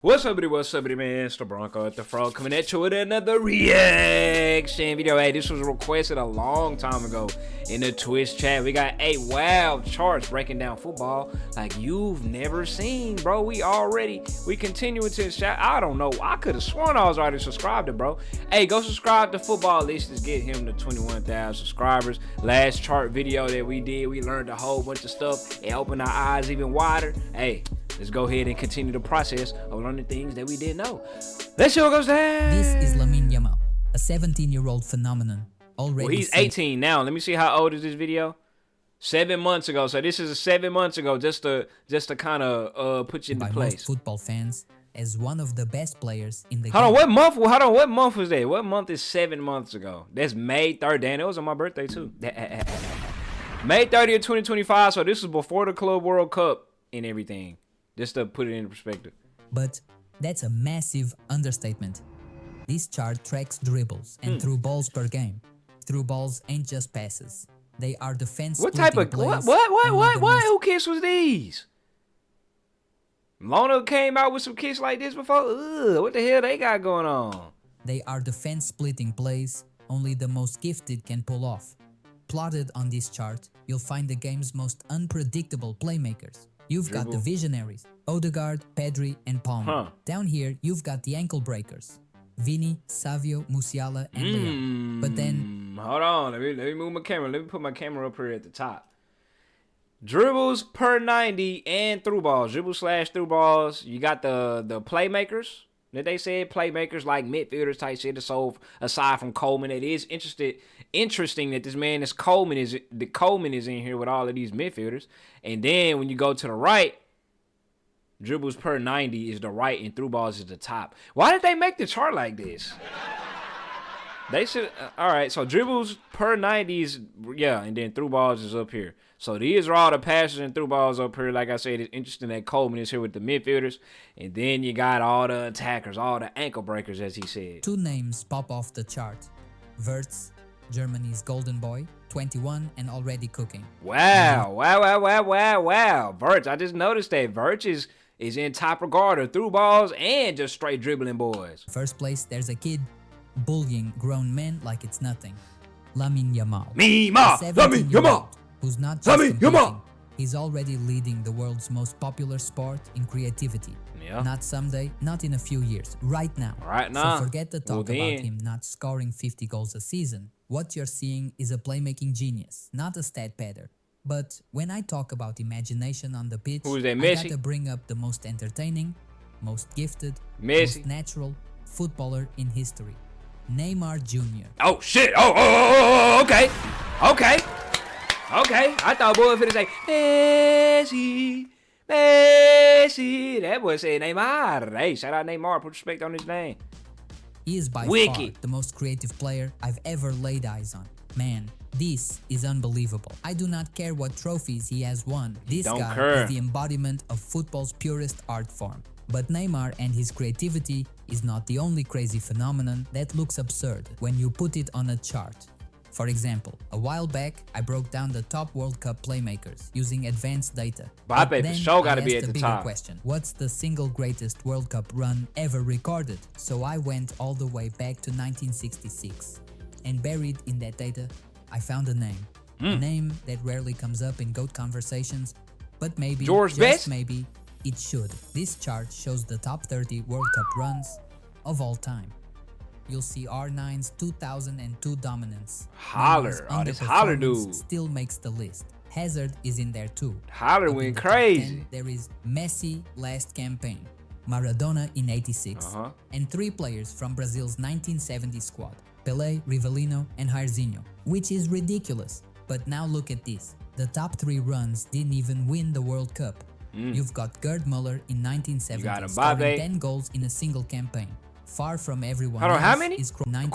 What's up, man? It's the Bronco at the Frog coming at you with another reaction video. Hey, this was requested a long time ago in the Twitch chat. We got 8 wild charts breaking down football like you've never seen, bro. We continue to this chat. I don't know. I could have sworn I was already subscribed to, bro. Hey, go subscribe to Football Least. Let's get him to 21,000 subscribers. Last chart video that we did, we learned a whole bunch of stuff and opened our eyes even wider. Hey, let's go ahead and continue the process of learning things that we didn't know. Let's see what goes down. This is Lamine Yamal, a 17-year-old phenomenon. Already well, he's 18 now. Let me see how old is this video. 7 months ago. So this is 7 months ago, just to kind of put you in place. Most football fans as one of the best players in the game. What month was that? What month is 7 months ago? That's May 3rd. Damn, it was on my birthday too. May 30th, 2025. So this is before the Club World Cup and everything. Just to put it in perspective. But that's a massive understatement. This chart tracks dribbles and through balls per game. Through balls ain't just passes. They are defense. What type of what? Who kicks was these? Lona came out with some kicks like this before. Ugh, what the hell they got going on? They are defense splitting plays only the most gifted can pull off. Plotted on this chart, you'll find the game's most unpredictable playmakers. You've got the visionaries, Odegaard, Pedri, and Palmer. Down here, you've got the ankle breakers, Vini, Savio, Musiala, and Leon. But then... Hold on, let me move my camera. Let me put my camera up here at the top. Dribbles per 90 and through balls. Dribble/through balls. You got the playmakers. That they said playmakers like midfielders type shit. So aside from Coleman, it is interesting that this man Coleman is in here with all of these midfielders. And then when you go to the right, dribbles per 90 is the right and through balls is the top. Why did they make the chart like this? They should. All right, so dribbles per 90 is, yeah, and then through balls is up here. So these are all the passes and through balls up here. Like I said, it's interesting that Coleman is here with the midfielders. And then you got all the attackers, all the ankle breakers, as he said. 2 names pop off the chart. Wirtz, Germany's golden boy, 21 and already cooking. Wow. Wirtz, I just noticed that Wirtz is in top regard of through balls and just straight dribbling boys. First place, there's a kid bullying grown men like it's nothing. Lamine Yamal. Lamine Yamal. Who's not just competing, he's already leading the world's most popular sport in creativity. Yeah. Not someday, not in a few years, right now. Right now. So forget the talk about him not scoring 50 goals a season. What you're seeing is a playmaking genius, not a stat padder. But when I talk about imagination on the pitch, who is that, I Messi? gotta bring up the most entertaining, most gifted, Messi. most natural footballer in history. Neymar Jr. Oh shit! Okay. I thought boy was finna say Messi. That boy said Neymar. Hey, shout out Neymar. Put respect on his name. He is by far the most creative player I've ever laid eyes on. Man, this is unbelievable. I do not care what trophies he has won. This guy is the embodiment of football's purest art form. But Neymar and his creativity is not the only crazy phenomenon that looks absurd when you put it on a chart. For example, a while back, I broke down the top World Cup playmakers using advanced data. Mbappe for sure gotta be at the top. Question: what's the single greatest World Cup run ever recorded? So I went all the way back to 1966. And buried in that data, I found a name. A name that rarely comes up in GOAT conversations, but maybe, maybe, it should. This chart shows the top 30 World Cup runs of all time. You'll see R9's 2002 dominance. Holler. Oh, this Holler dude still makes the list. Hazard is in there too. Holler went crazy. 10, there is Messi last campaign, Maradona in 86, and 3 players from Brazil's 1970 squad, Pelé, Rivellino, and Jairzinho, which is ridiculous. But now look at this. The top 3 runs didn't even win the World Cup. You've got Gerd Muller in 1970, scoring 10 goals in a single campaign. Far from everyone else how many? is 10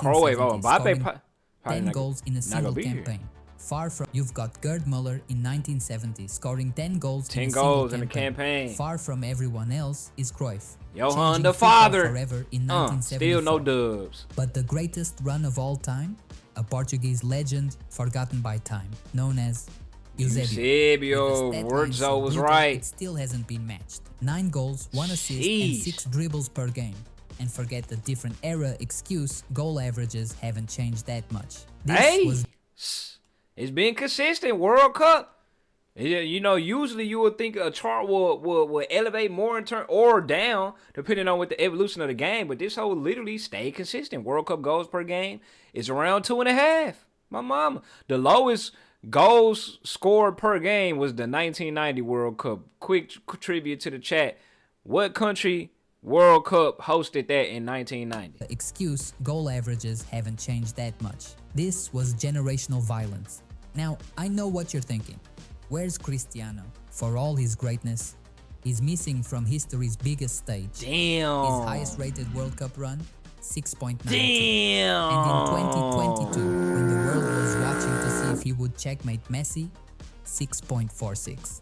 goals in a single campaign. Far from you've got Gerd Muller in 1970 scoring 10 goals in a campaign. Far from everyone else is Cruyff. Johan the father. Forever in 1974. Still no dubs. But the greatest run of all time, a Portuguese legend forgotten by time, known as Eusebio, Wurdzo was right. It still hasn't been matched. 9 goals, 1 assist, and 6 dribbles per game. And forget the different era excuse, goal averages haven't changed that much. It's been consistent. World Cup. You know, usually you would think a chart will elevate more in turn or down, depending on what the evolution of the game. But this whole literally stayed consistent. World Cup goals per game is around 2.5. My mama. The lowest goals scored per game was the 1990 World Cup. Quick trivia to the chat. What country World Cup hosted that in 1990? The excuse, goal averages haven't changed that much. This was generational violence. Now, I know what you're thinking. Where's Cristiano? For all his greatness, he's missing from history's biggest stage. Damn. His highest rated World Cup run, 6.9. Damn. And in 2022, when the world was watching to see if he would checkmate Messi, 6.46.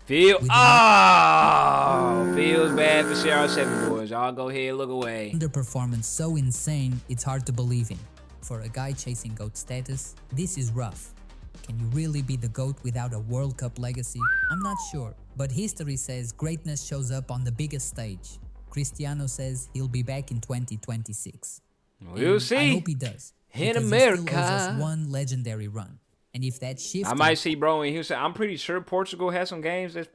Feels bad for CR7 boys. Y'all go ahead, look away. Underperformance so insane, it's hard to believe in. For a guy chasing GOAT status, this is rough. Can you really be the GOAT without a World Cup legacy? I'm not sure, but history says greatness shows up on the biggest stage. Cristiano says he'll be back in 2026. We'll see. I hope he does. In America. He still owes us one legendary run. And if that shifts, I might see bro in Houston. I'm pretty sure Portugal has some games that's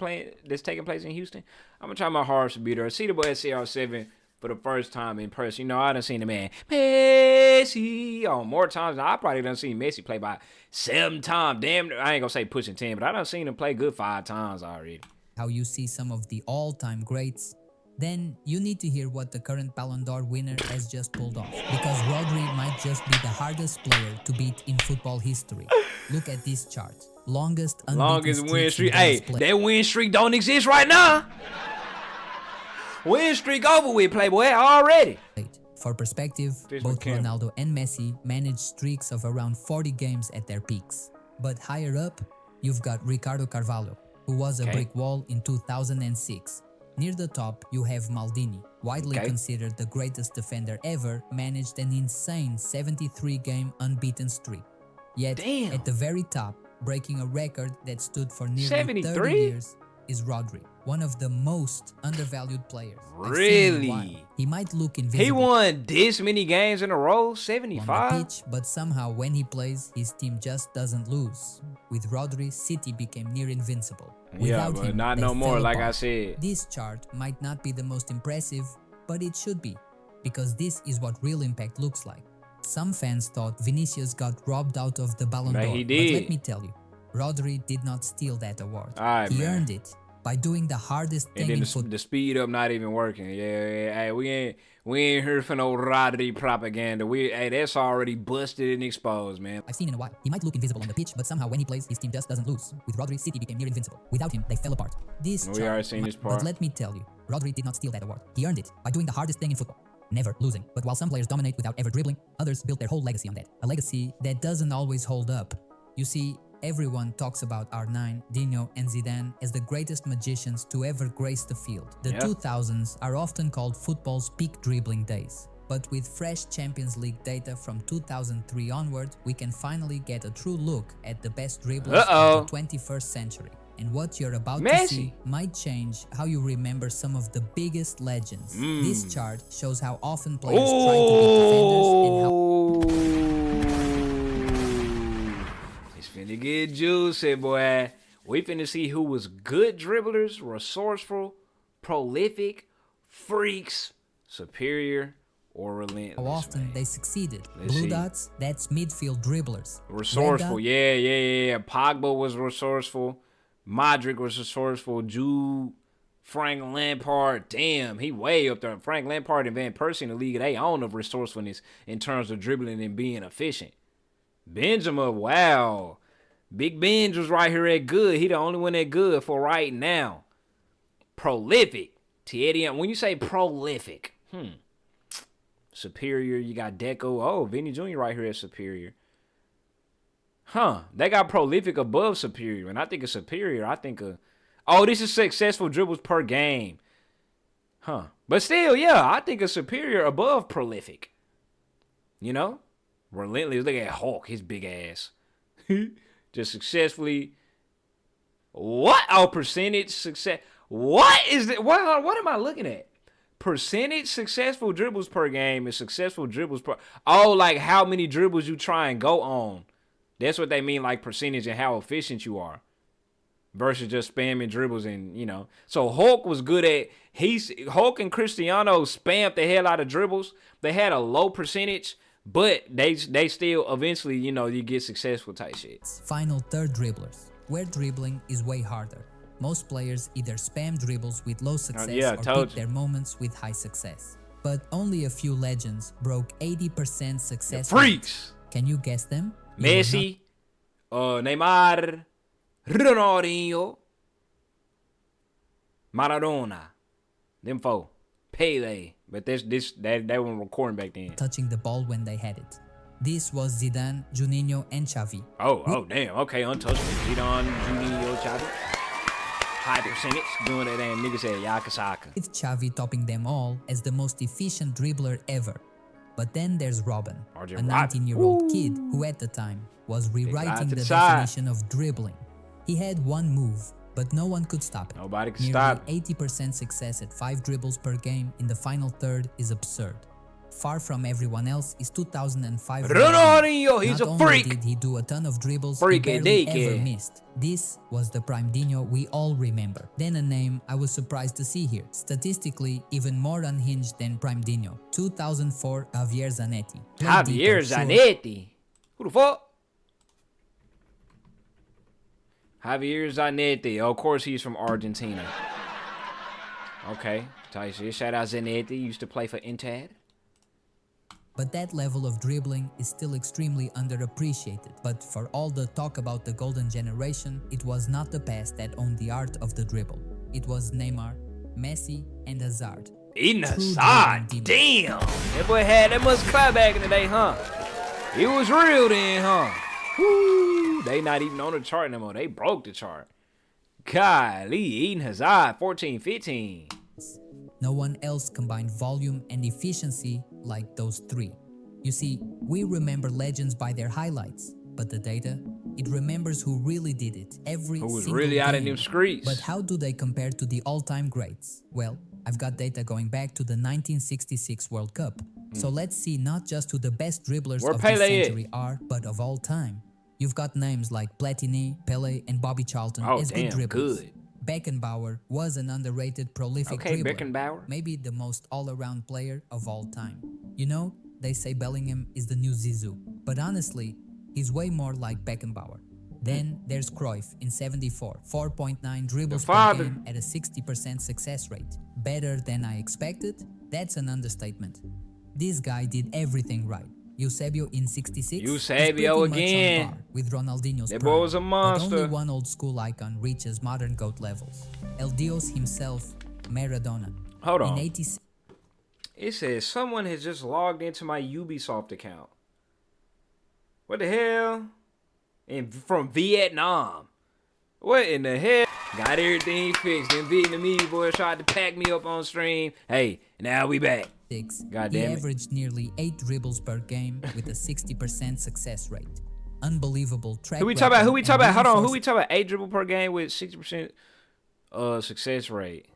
taking place in Houston. I'm gonna try my hardest to beat her. See the boy at CR7 for the first time in person. You know, I done seen the man Messi more times than I probably done seen Messi play by 7 times. Damn, I ain't gonna say pushing 10, but I done seen him play good 5 times already. How you see some of the all-time greats, then you need to hear what the current Ballon d'Or winner has just pulled off. Because Rodri might just be the hardest player to beat in football history. Look at this chart. Longest win streak. Hey, that win streak don't exist right now. Win streak over with, Playboy, already. For perspective, both Ronaldo and Messi managed streaks of around 40 games at their peaks. But higher up, you've got Ricardo Carvalho, who was a brick wall in 2006. Near the top, you have Maldini, widely considered the greatest defender ever, managed an insane 73-game unbeaten streak. Yet, at the very top, breaking a record that stood for nearly 30 years, is Rodri, one of the most undervalued players. Really? He might look invisible. He won this many games in a row, 75? On the pitch, but somehow when he plays, his team just doesn't lose. With Rodri, City became near invincible. Without him, not no more, like I said. This chart might not be the most impressive, but it should be, because this is what real impact looks like. Some fans thought Vinicius got robbed out of the Ballon d'Or, he did. But let me tell you, Rodri did not steal that award. He earned it by doing the hardest thing in football. The speed up not even working. Hey, we ain't here for no Rodri propaganda. That's already busted and exposed, man. I've seen in a while. He might look invisible on the pitch, but somehow when he plays, his team just doesn't lose. With Rodri, City became near invincible. Without him, they fell apart. We already seen this part. But let me tell you, Rodri did not steal that award. He earned it by doing the hardest thing in football. Never losing. But while some players dominate without ever dribbling, others built their whole legacy on that. A legacy that doesn't always hold up. You see, everyone talks about R9, Dino, and Zidane as the greatest magicians to ever grace the field. The 2000s are often called football's peak dribbling days. But with fresh Champions League data from 2003 onward, we can finally get a true look at the best dribblers of the 21st century. And what you're about to see might change how you remember some of the biggest legends. This chart shows how often players try to beat defenders and how... It's finna get juicy, boy. We finna see who was good dribblers, resourceful, prolific, freaks, superior, or relentless. How often they succeeded. Blue dots, that's midfield dribblers. Resourceful, yeah. Pogba was resourceful. Modric was resourceful. Jude, Frank Lampard, damn, he way up there. Frank Lampard and Van Persie in the league, they own of resourcefulness in terms of dribbling and being efficient. Benzema, wow. Big Benj was right here at good. He the only one at good for right now. Prolific. Thierry, when you say prolific, superior, you got Deco. Oh, Vinny Jr. right here at superior. They got prolific above superior. And I think of superior, I think of... Oh, this is successful dribbles per game. But still, yeah, I think of superior above prolific. You know? Relentless. Look at Hulk, his big ass. Just successfully What? Oh, percentage success. What is it? What am I looking at? Percentage successful dribbles per game and successful dribbles per. Oh, like how many dribbles you try and go on. That's what they mean, like percentage and how efficient you are. Versus just spamming dribbles and, you know. So Hulk was good at, Hulk and Cristiano spammed the hell out of dribbles. They had a low percentage, but they still eventually, you know, you get successful type shit. Final third dribblers, where dribbling is way harder. Most players either spam dribbles with low success or pick their moments with high success. But only a few legends broke 80% success. Freaks! Can you guess them? Messi, Neymar, Ronaldinho, Maradona, them four, Pele. But they weren't recording back then. Touching the ball when they had it. This was Zidane, Juninho, and Xavi. Oh damn. Okay, untouchable. Zidane, Juninho, Xavi. High percentage, doing that damn nigga said Yakasaka. With Xavi topping them all as the most efficient dribbler ever. But then there's Robin, a 19-year-old kid who at the time was rewriting the definition of dribbling. He had one move, but no one could stop it. Nobody could stop it. 80% success at 5 dribbles per game in the final third is absurd. Far from everyone else is 2005. Ronaldinho, he's a freak. Not only did he do a ton of dribbles, he barely ever missed. This was the prime Dino we all remember. Then a name I was surprised to see here. Statistically, even more unhinged than prime Dino. 2004 Javier Zanetti. Javier Zanetti? Who the fuck? Javier Zanetti. Of course he's from Argentina. Okay, tight shit. Shout out Zanetti. Used to play for Inter. But that level of dribbling is still extremely underappreciated. But for all the talk about the golden generation, it was not the past that owned the art of the dribble. It was Neymar, Messi, and Hazard. Eden Hazard? Damn! That boy had that much clap back in the day, huh? It was real then, huh? Woo! They not even on the chart no more. They broke the chart. Golly, Eden Hazard, 14, 15. No one else combined volume and efficiency like those three. You see, we remember legends by their highlights, but the data, it remembers who really did it every single game. Who was really out in them streets. But how do they compare to the all-time greats? Well, I've got data going back to the 1966 World Cup. So let's see not just who the best dribblers of this century are, but of all time. You've got names like Platini, Pele, and Bobby Charlton as good dribblers. Good. Beckenbauer was an underrated, prolific dribbler. Beckenbauer. Maybe the most all-around player of all time. You know, they say Bellingham is the new Zizou, but honestly, he's way more like Beckenbauer. Then there's Cruyff in 74, 4.9 dribbles per game at a 60% success rate. Better than I expected? That's an understatement. This guy did everything right. Eusebio in 66. Eusebio again. With Ronaldinho's that boy was a monster. But only one old school icon reaches modern GOAT levels. El Dios himself, Maradona. Hold on. It says someone has just logged into my Ubisoft account. What the hell? And from Vietnam. What in the hell? Got everything fixed. Them Vietnamese boys tried to pack me up on stream. Hey, now we back. God damn it. He averaged nearly 8 dribbles per game with a 60% success rate. Unbelievable track. Who we talking about? Hold on. Who we talking about? 8 dribble per game with 60% success rate.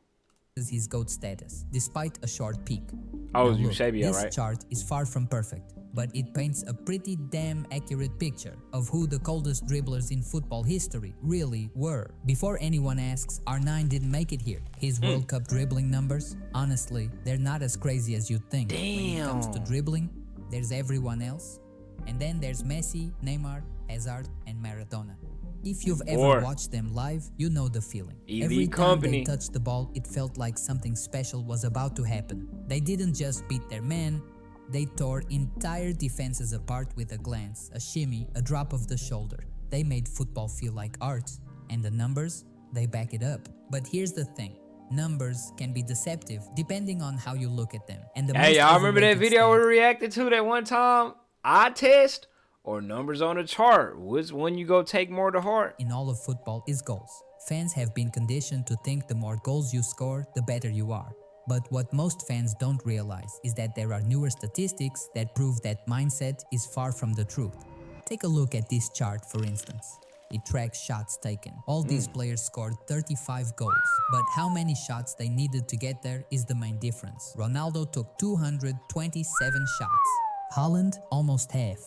His GOAT status, despite a short peak. Oh, Eusebio, right? This chart is far from perfect, but it paints a pretty damn accurate picture of who the coldest dribblers in football history really were. Before anyone asks, R9 didn't make it here. His World Cup dribbling numbers, honestly, they're not as crazy as you'd think. Damn. When it comes to dribbling, there's everyone else, and then there's Messi, Neymar, Hazard, and Maradona. If you've ever watched them live, you know the feeling. Every time they touched the ball, it felt like something special was about to happen. They didn't just beat their man, they tore entire defenses apart with a glance, a shimmy, a drop of the shoulder. They made football feel like art, and the numbers, they back it up. But here's the thing. Numbers can be deceptive depending on how you look at them. And hey, y'all remember that video we reacted to that one time? Eye test? Or numbers on a chart? Which one you go take more to heart? In all of football is goals. Fans have been conditioned to think the more goals you score, the better you are. But what most fans don't realize is that there are newer statistics that prove that mindset is far from the truth. Take a look at this chart, for instance. It tracks shots taken. All these players scored 35 goals, but how many shots they needed to get there is the main difference. Ronaldo took 227 shots. Haaland almost half.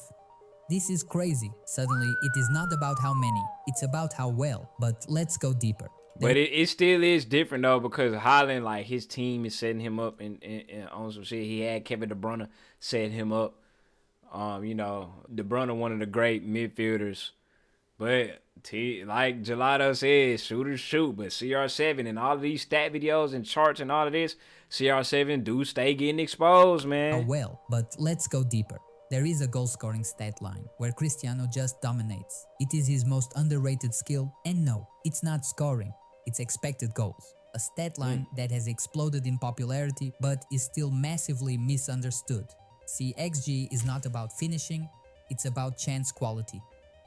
This is crazy. Suddenly, it is not about how many, it's about how well. But let's go deeper. But it still is different though, because Haaland, like, his team is setting him up and on some shit. He had Kevin De Bruyne setting him up. You know, De Bruyne, one of the great midfielders. But like Gelato says, shooters shoot. But CR7 and all of these stat videos and charts and all of this, CR7 do stay getting exposed, man. Oh well, but let's go deeper. There is a goal-scoring stat line where Cristiano just dominates. It is his most underrated skill, and no, it's not scoring. It's expected goals, a stat line that has exploded in popularity but is still massively misunderstood. See, XG is not about finishing, it's about chance quality.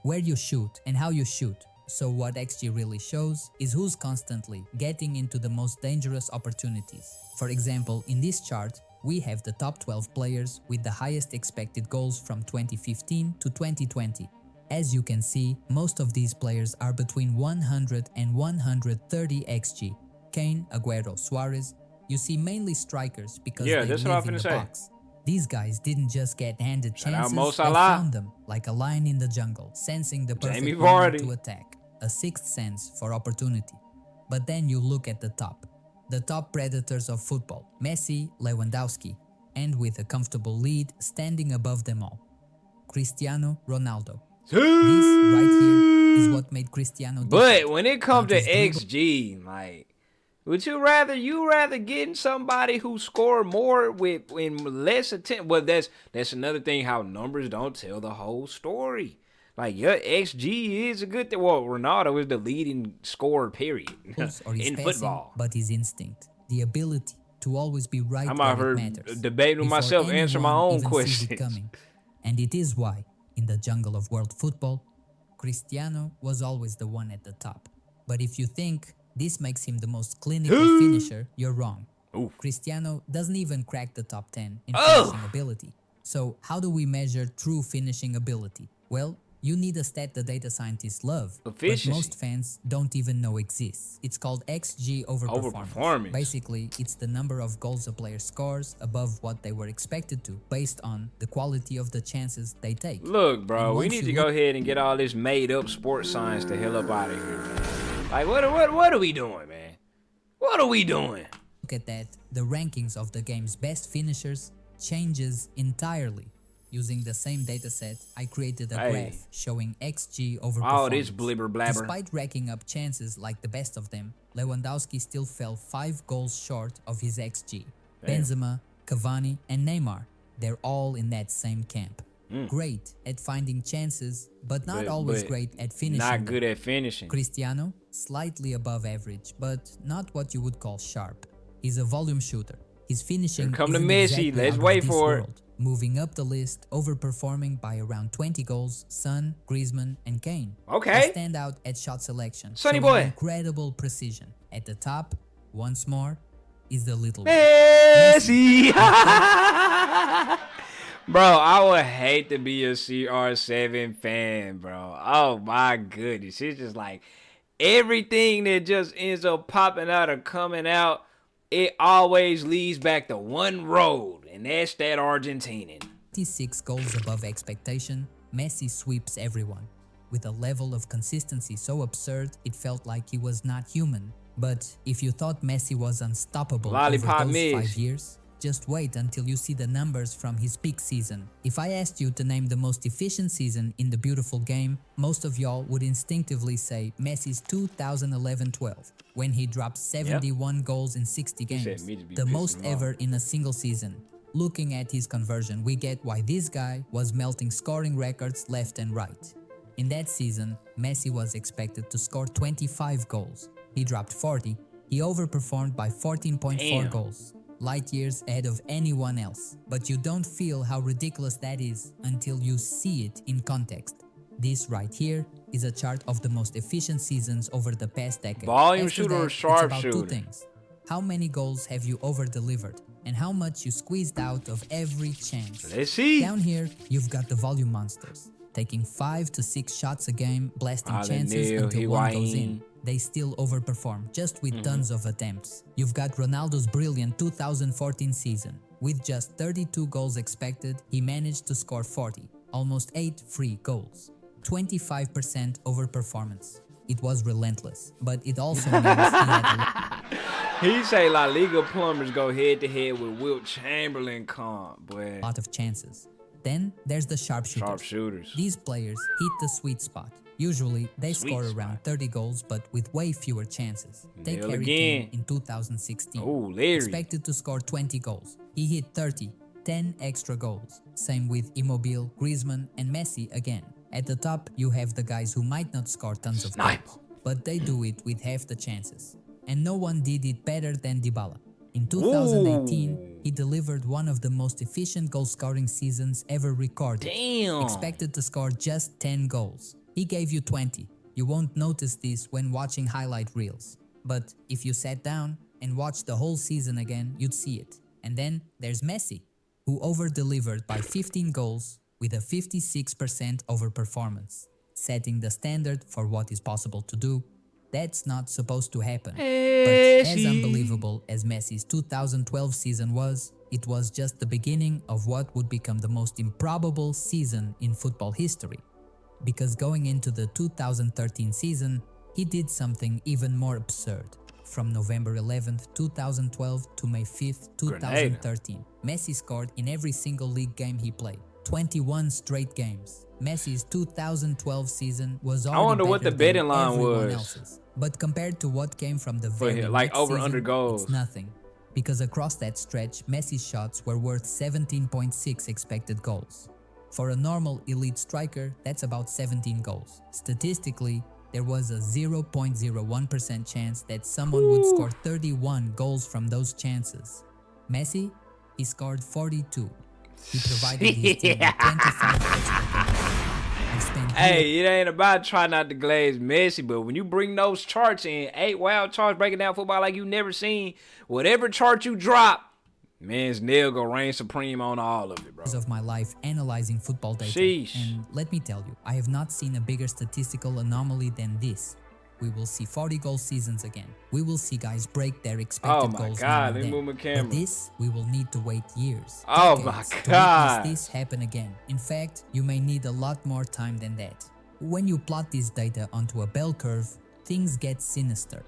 Where you shoot and how you shoot. So what XG really shows is who's constantly getting into the most dangerous opportunities. For example, in this chart, we have the top 12 players with the highest expected goals from 2015 to 2020. As you can see, most of these players are between 100 and 130 XG. Kane, Aguero, Suarez. You see mainly strikers because they live in the box. These guys didn't just get handed chances, they found them like a lion in the jungle, sensing the perfect moment to attack. A sixth sense for opportunity. But then you look at the top predators of football, Messi, Lewandowski, and with a comfortable lead standing above them all, Cristiano Ronaldo. This right here is what made Cristiano different. But when it comes to XG, like, would you rather getting somebody who score more with in less attempt? Well, that's another thing, how numbers don't tell the whole story. Like, your XG is a good thing. Well, Ronaldo is the leading scorer, period, in football. But his instinct, the ability to always be right. I'm out here debating with myself, answer my own questions. And it is why, in the jungle of world football, Cristiano was always the one at the top. But if you think this makes him the most clinical finisher, you're wrong. Oof. Cristiano doesn't even crack the top 10 in finishing ability. So how do we measure true finishing ability? Well, you need a stat the data scientists love, but most fans don't even know exists. It's called XG overperformance. Basically, it's the number of goals a player scores above what they were expected to, based on the quality of the chances they take. Look, bro, we need to go ahead and get all this made-up sports science the hell up out of here, man. Like, what are we doing, man? What are we doing? Look at that. The rankings of the game's best finishers changes entirely. Using the same dataset, I created a graph showing XG overperformance. Oh, this blibber blabber. Despite racking up chances like the best of them, Lewandowski still fell 5 goals short of his XG. Damn. Benzema, Cavani, and Neymar, they're all in that same camp. Great at finding chances, but not always great at finishing. Not good at finishing. Cristiano, slightly above average, but not what you would call sharp. He's a volume shooter. His finishing come to Messi. Let's wait for it. Moving up the list, overperforming by around 20 goals, Son, Griezmann, and Kane. Okay. They stand out at shot selection. Sonny boy. Incredible precision. At the top, once more, is the little Messi. Bro, I would hate to be a CR7 fan, bro. Oh my goodness. It's just like everything that just ends up popping out or coming out, it always leads back to one road, and that's that Argentinian. 56 goals above expectation, Messi sweeps everyone. With a level of consistency so absurd, it felt like he was not human. But if you thought Messi was unstoppable over those 5 years, just wait until you see the numbers from his peak season. If I asked you to name the most efficient season in the beautiful game, most of y'all would instinctively say Messi's 2011-12, when he dropped 71 goals in 60 games, the most ever in a single season. Looking at his conversion, we get why this guy was melting scoring records left and right. In that season, Messi was expected to score 25 goals. He dropped 40. He overperformed by 14.4 goals. Light years ahead of anyone else. But you don't feel how ridiculous that is until you see it in context. This right here is a chart of the most efficient seasons over the past decade. Volume shooter or sharp shooter? It's about 2 things. How many goals have you over-delivered, and how much you squeezed out of every chance. Let's see. Down here, you've got the volume monsters. taking 5 to 6 shots a game, blasting chances until one goes in. They still overperform, just with tons of attempts. You've got Ronaldo's brilliant 2014 season. With just 32 goals expected, he managed to score 40, almost 8 free goals. 25% overperformance. It was relentless, but it also means he had He say La Liga plumbers go head to head with Wilt Chamberlain boy. A lot of chances. Then there's the sharpshooters. These players hit the sweet spot. Usually they score around 30 goals, but with way fewer chances. Take Harry Kane in 2016. Expected to score 20 goals. He hit 30, 10 extra goals. Same with Immobile, Griezmann, and Messi again. At the top, you have the guys who might not score tons of goals, but they do it with half the chances. And no one did it better than Dybala. In 2018, he delivered one of the most efficient goal-scoring seasons ever recorded. Expected to score just 10 goals. He gave you 20. You won't notice this when watching highlight reels. But if you sat down and watched the whole season again, you'd see it. And then there's Messi, who over-delivered by 15 goals with a 56% overperformance, setting the standard for what is possible to do. That's not supposed to happen. But as unbelievable as Messi's 2012 season was, it was just the beginning of what would become the most improbable season in football history. Because going into the 2013 season, he did something even more absurd. From November 11th, 2012 to May 5th, 2013, Messi scored in every single league game he played. 21 straight games. Messi's 2012 season was already I wonder what the betting line was. Else's. But compared to what came from the very like next over season, under goals, it's nothing. Because across that stretch, Messi's shots were worth 17.6 expected goals. For a normal elite striker, that's about 17 goals. Statistically, there was a 0.01% chance that someone would score 31 goals from those chances. Messi, he scored 42. He provided his team with 25 extra. Hey, it ain't about trying not to glaze Messi, but when you bring those charts in, 8 wild charts breaking down football like you never seen, whatever chart you drop, man's nail gonna reign supreme on all of it, bro. Of my life analyzing football data. And let me tell you, I have not seen a bigger statistical anomaly than this. We will see 40-goal seasons again. We will see guys break their expected goals now and then. But this, we will need to wait years. Oh my God. To witness this happen again. In fact, you may need a lot more time than that. When you plot this data onto a bell curve, things get sinister.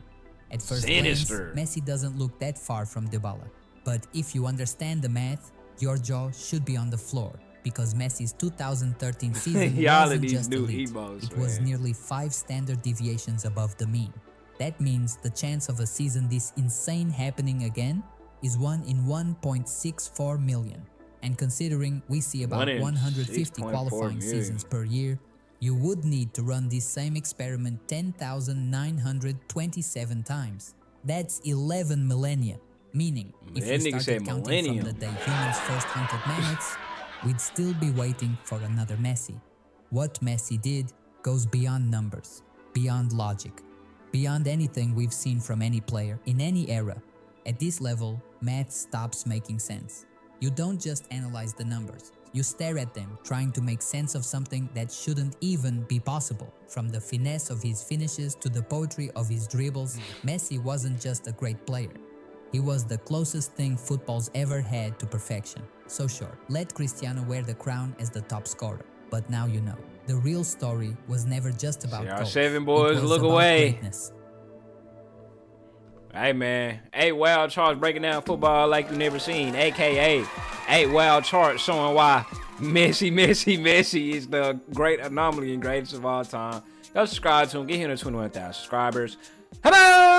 At first glance, Messi doesn't look that far from Dybala. But if you understand the math, your jaw should be on the floor. Because Messi's 2013 season wasn't just elite, it was nearly 5 standard deviations above the mean. That means the chance of a season this insane happening again is 1 in 1.64 million. And considering we see about 150 qualifying seasons per year, you would need to run this same experiment 10,927 times. That's 11 millennia. Meaning, if you started counting from the day humans first hunted mammoths, we'd still be waiting for another Messi. What Messi did goes beyond numbers, beyond logic, beyond anything we've seen from any player in any era. At this level, math stops making sense. You don't just analyze the numbers. You stare at them, trying to make sense of something that shouldn't even be possible. From the finesse of his finishes to the poetry of his dribbles, Messi wasn't just a great player. He was the closest thing football's ever had to perfection. So sure, let Cristiano wear the crown as the top scorer. But now you know, the real story was never just about goals. CR7 boys, look away. Greatness. Hey man, 8 wild charts breaking down football like you never seen, aka 8 wild charts showing why Messi is the great anomaly and greatest of all time. Go subscribe to him, get him to 21,000 subscribers. Hello!